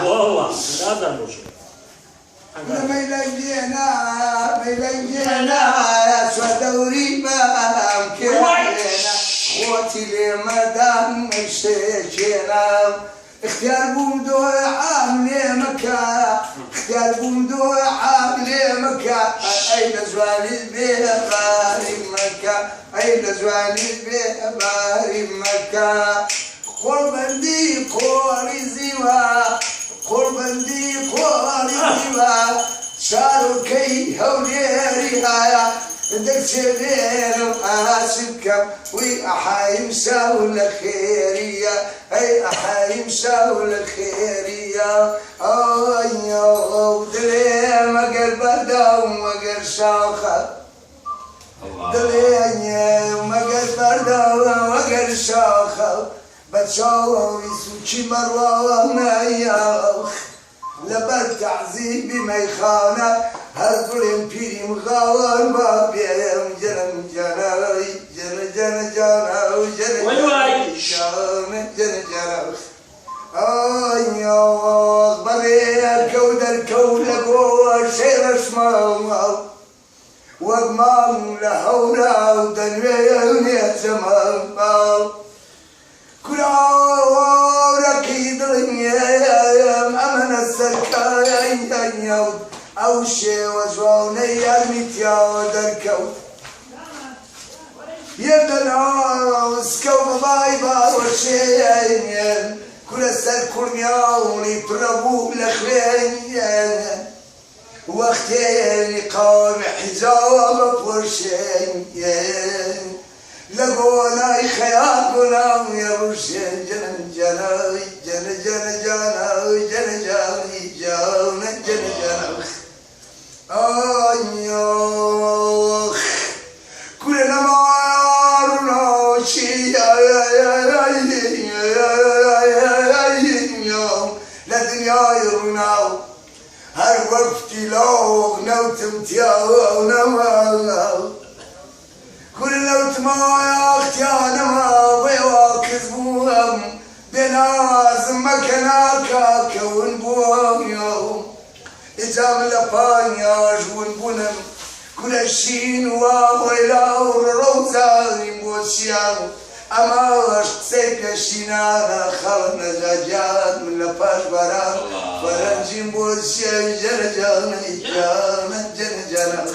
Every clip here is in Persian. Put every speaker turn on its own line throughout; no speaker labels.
والله هذا المشكلة
ميلانجينا يا سودوري ما مكينا خوتي لمدام مشينا اختيار بومدو عاملي مكا اختيار بومدو عاملي مكا اين زوالي بباري مكا اين زوالي بباري مكا قربندي قوري زيوا قربندي قوري زيوا شاركي هوليري هايا دك سبيل وآسفكم وي أحايم ساول خيرية أي أحايم ساول خيرية أي دلي مقر بردا ومقر شاخة دلي مقر بردا ومقر شاخة بتشاور يسوشي مروان ياخ لبر تعذيبي ميخانة هرفلين بيري مغاوان بابيم جنم جناي جن جن جناو جن جن جناو آي بريء كودر كولكو شير اسمه وضمان لهولا ودنيا يتمام كل عورك يدرنيام أمن السركايا أو شي وجواني المتيا ودركو يدنا سكو بايبا وشيين كل السر كرنياوني بربو لخرين وقتين قام حجاب برشين لقونا خيالنا يا برشين جن جناي جن جن جناي جن جاني جان جن جناي أيوه كلنا مارنا شيء لا دنيا يرنا هر وقت لو نوتم تياو نما كل لو تما اختيانا ما بيواكز بوهم بنازم مكناكا كون بوهم يوم إجام لبانيا جون بونم كل الشين وويلا وروزا يموشيان أما عشق سيك الشينانا خلنا جاجات من لباش برا فرنجي موشيان جرجان إجان جرجان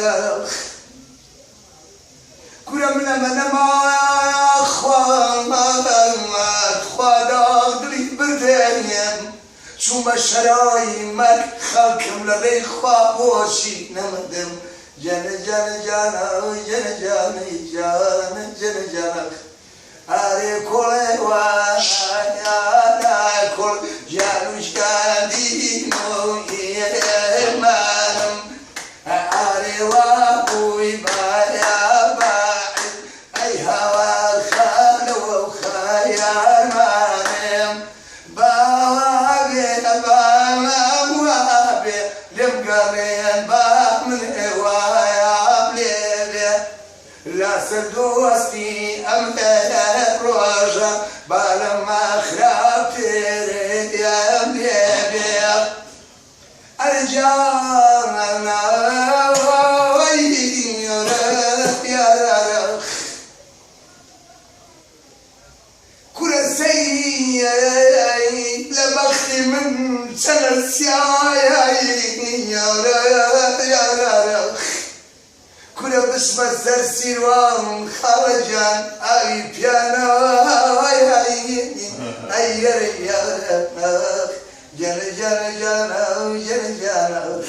يا كل من ما شو مشراي مك خاكم لغي خوابوشي نمدم جن جن جانا جن جان جان جن جان هاري كل وانا كل جانوش كادينو يمانم هاري وابوي بايا باعد اي هوا خالو وخيال مانم لا سردوستي أمداد روجا بالما خراب تريد يا بيبي أرجعنا يا رخ كل سيء لبختي من سنة يا رخ كل بسم السرسيوان خرجان أي بيانا أي ريانا جن جن جانا جن جانا